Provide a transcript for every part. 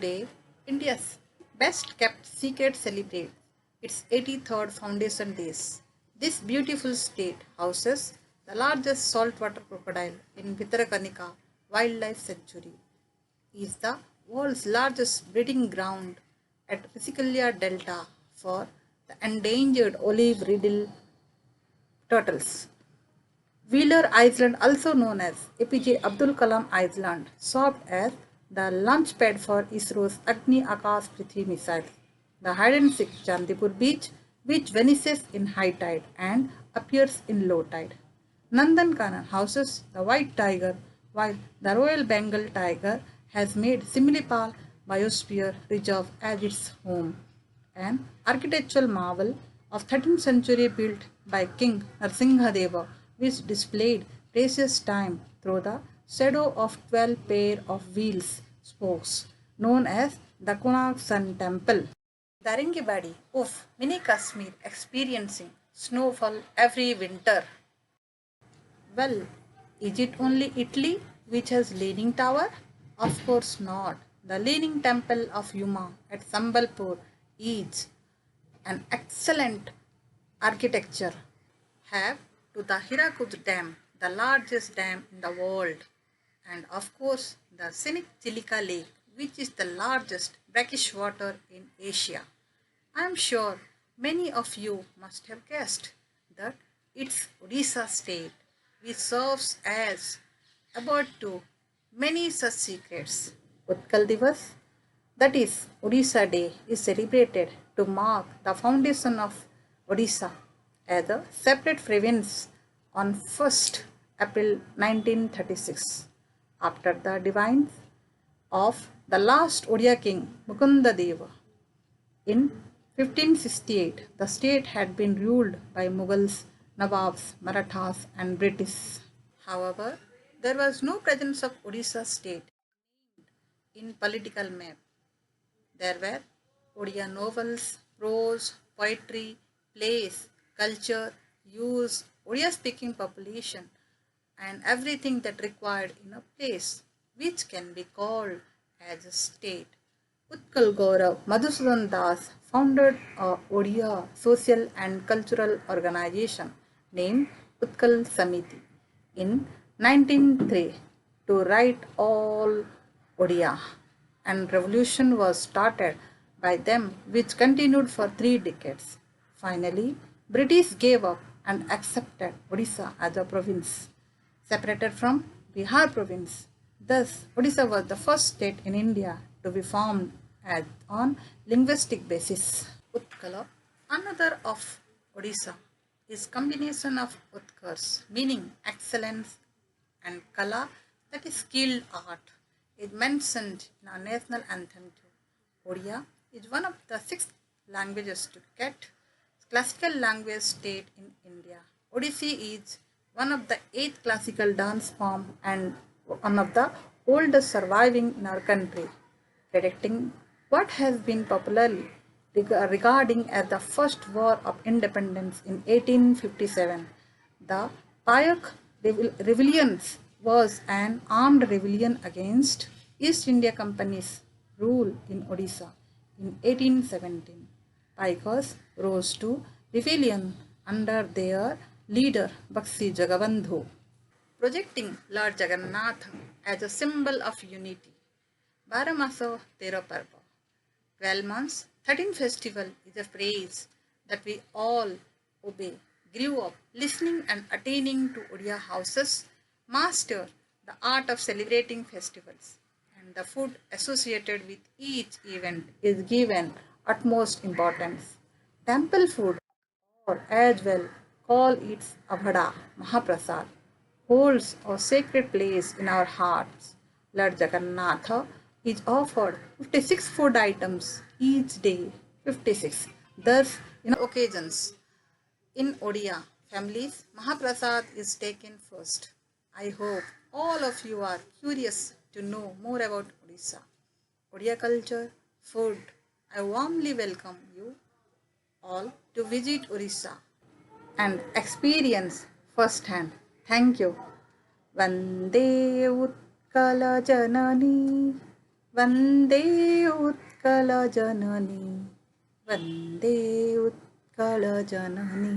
Today, India's best kept secret celebrates its 83rd foundation days. This beautiful state houses the largest saltwater crocodile in Vittarakanika Wildlife Sanctuary, is the world's largest breeding ground at Risicalia Delta for the endangered olive riddle turtles. Wheeler Island, also known as APJ Abdul Kalam Island, served as the launch pad for ISRO's Agni Akash Prithvi missile. The hide-and-seek Chandipur beach, which vanishes in high tide and appears in low tide. Nandankanan houses the white tiger, while the Royal Bengal tiger has made Similipal Biosphere Reserve as its home, an architectural marvel of 13th century built by King Narasimhadeva, which displayed precious time through the shadow of 12 pair of wheels spokes, known as the Konark Sun Temple. Daringibadi, oof, mini Kashmir experiencing snowfall every winter. Well, is it only Italy which has Leaning Tower? Of course not. The Leaning Temple of Yuma at Sambalpur is an excellent architecture. Have to the Hirakud Dam, the largest dam in the world, and of course the scenic Chilika Lake, which is the largest brackish water in Asia. I am sure many of you must have guessed that it's Odisha state, which serves as abode to many such secrets. Utkal Divas, that is Odisha Day, is celebrated to mark the foundation of Odisha as a separate province on 1st April 1936 after the divines of the last Odia king Mukunda Deva. In 1568, the state had been ruled by Mughals, Nawabs, Marathas, and British. However, there was no presence of Odisha state in political map. There were Odia novels, prose, poetry, plays, culture, use, Odia speaking population, and everything that required in a place which can be called as a state. Utkal Gaurav Madhusudan Das founded a Odia social and cultural organization named Utkal Samiti in 1903 to right all Odia, and revolution was started by them which continued for 3 decades. Finally, British gave up and accepted Odisha as a province separated from Bihar province. Thus, Odisha was the first state in India to be formed as on linguistic basis. Utkala, another of Odisha, is combination of Utkars, meaning excellence, and Kala, that is skilled art, is mentioned in our national anthem too. Odia is one of the 6 languages to get classical language state in India. Odissi is one of the 8 classical dance form and one of the oldest surviving in our country, predicting what has been popularly regarding as the first war of independence in 1857. The Payak Rebellion was an armed rebellion against East India Company's rule in Odisha in 1817. Payakos rose to rebellion under their leader Bakshi Jagabandhu, projecting Lord Jagannath as a symbol of unity. Baramaso Tero Parva. 12 months, 13 festival is a phrase that we all obey, grew up listening and attaining to Odia houses, master the art of celebrating festivals, and the food associated with each event is given utmost importance. Temple food, or as well call it Avada Mahaprasad, holds a sacred place in our hearts. Lord Jagannatha is offered 56 food items each day, 56. Thus, in occasions, in Odia families, Mahaprasad is taken first. I hope all of you are curious to know more about Odisha, Odia culture, food. I warmly welcome you all to visit Odisha and experience firsthand. Thank you. Vande Utkala Janani वन्दे उत्कलजननी वन्दे उत्कलजननी।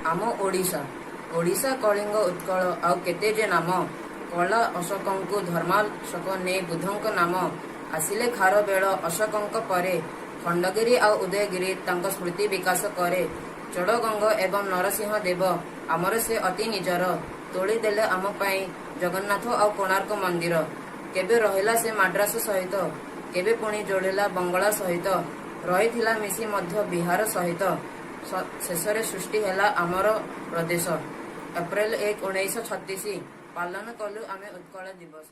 आम ओडिशा ओडिशा कलिंग उत्कल आउ केते जे नाम कला अशोकंकु धर्माशोक ने बुद्धंक नाम आसिले खार बेल अशोकंक परे खंडगिरी आउ उदयगिरी तांक स्मृति विकास करे। चोड़गंग एवं नरसिंह देव आमर से अति निजर तोली देले आम पाई जगन्नाथ आउ कोणार्क मंदिर। केबे रहिला से माड्रास सहित केबे पुणी जोड़िला बंगला सहित रही मिसी मध्य बिहार सहित शेषरे सृष्टि है आमर प्रदेश। एप्रिल 1, 1936 पालन कलु आमे उत्कल दिवस।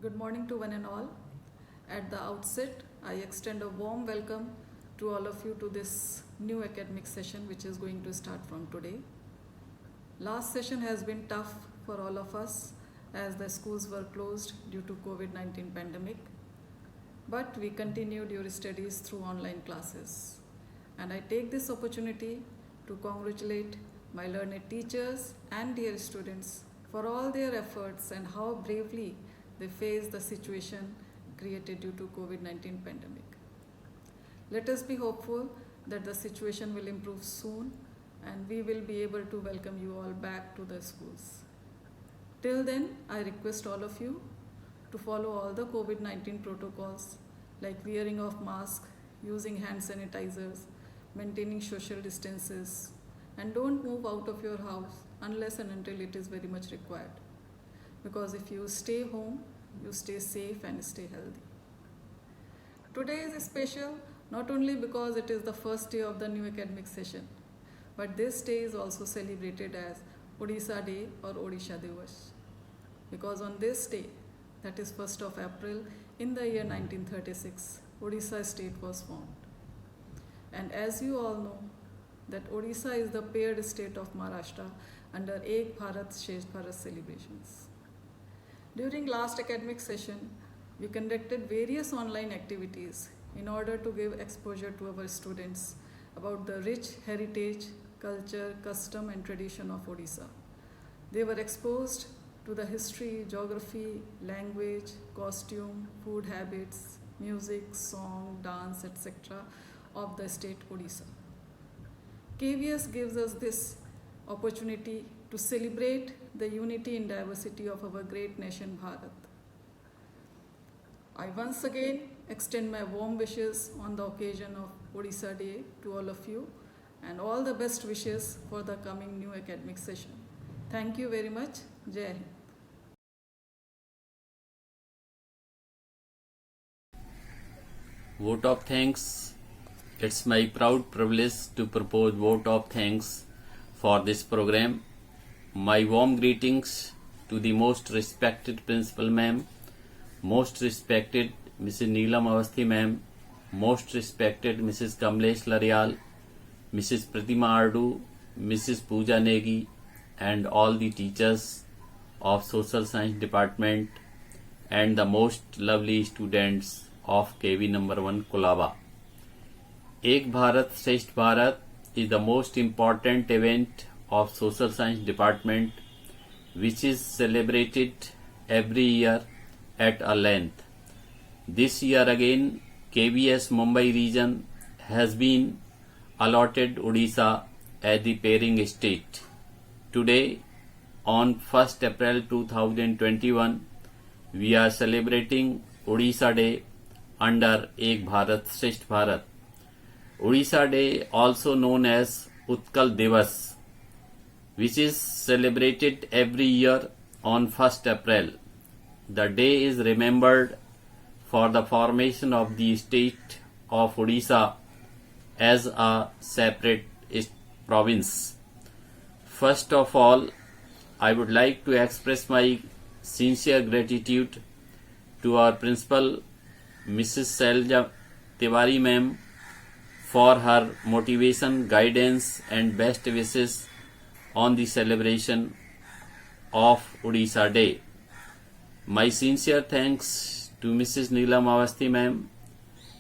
Good morning to one and all. At the outset, I extend a warm welcome to all of you to this new academic session which is going to start from today. Last session has been tough for all of us as the schools were closed due to COVID-19 pandemic, but we continued your studies through online classes. And I take this opportunity to congratulate my learned teachers and dear students for all their efforts and how bravely they faced the situation created due to COVID-19 pandemic. Let us be hopeful that the situation will improve soon and we will be able to welcome you all back to the schools. Till then, I request all of you to follow all the COVID-19 protocols like wearing of masks, using hand sanitizers, maintaining social distances, and don't move out of your house unless and until it is very much required. Because if you stay home, you stay safe and stay healthy. Today is special not only because it is the first day of the new academic session, but this day is also celebrated as Odisha Day or Odisha Divas. Because on this day, that is 1st of April in the year 1936, Odisha state was formed. And as you all know, that Odisha is the paired state of Maharashtra under Ek Bharat Shresth Bharat celebrations. During last academic session, we conducted various online activities in order to give exposure to our students about the rich heritage, culture, custom and tradition of Odisha. They were exposed to the history, geography, language, costume, food habits, music, song, dance, etc. of the state Odisha. KVS gives us this opportunity to celebrate the unity and diversity of our great nation Bharat. I once again extend my warm wishes on the occasion of Odisha Day to all of you and all the best wishes for the coming new academic session. Thank you very much. Jai Hind. Vote of thanks. It's my proud privilege to propose vote of thanks for this program. My warm greetings to the most respected Principal Ma'am, most respected Mrs. Neelam Awasthi Ma'am, most respected Mrs. Kamlesh Laryal, Mrs. Pratima Ardu, Mrs. Pooja Negi, and all the teachers of Social Science Department and the most lovely students of KV number 1 Kolaba. Ek Bharat Shresth Bharat is the most important event of Social Science Department which is celebrated every year at a length. This year again KVS Mumbai region has been allotted Odisha as the pairing state. Today on 1st April 2021 we are celebrating Odisha Day under Ek Bharat Shresth Bharat. Odisha Day, also known as Utkal Divas, which is celebrated every year on 1st April. The day is remembered for the formation of the state of Odisha as a separate province. First of all, I would like to express my sincere gratitude to our principal, Mrs. Selja Tiwari Ma'am, for her motivation, guidance and best wishes on the celebration of Odisha Day. My sincere thanks to Mrs. Neelam Awasthi Ma'am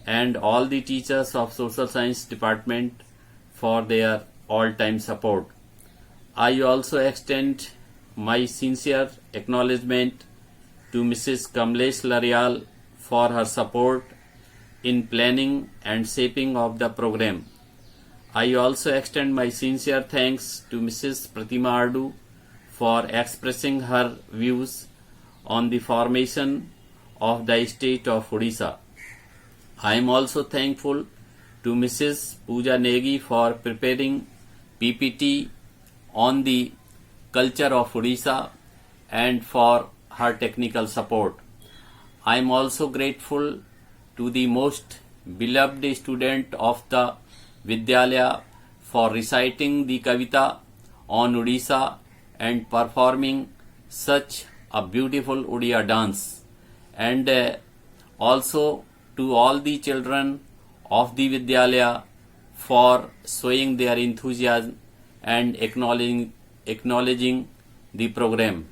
and all the teachers of Social Science Department for their all-time support. I also extend my sincere acknowledgement to Mrs. Kamlesh Laryal for her support in planning and shaping of the program. I also extend my sincere thanks to Mrs. Pratima Ardu for expressing her views on the formation of the state of Odisha. I am also thankful to Mrs. Pooja Negi for preparing PPT on the culture of Odisha and for her technical support. I am also grateful to the most beloved student of the Vidyalaya for reciting the Kavita on Odisha and performing such a beautiful Odia dance, and also to all the children of the Vidyalaya for showing their enthusiasm and acknowledging the program.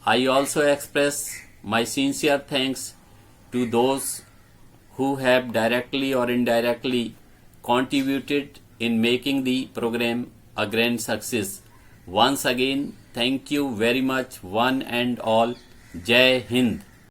I also express my sincere thanks to those who have directly or indirectly contributed in making the program a grand success. Once again, thank you very much, one and all. Jai Hind.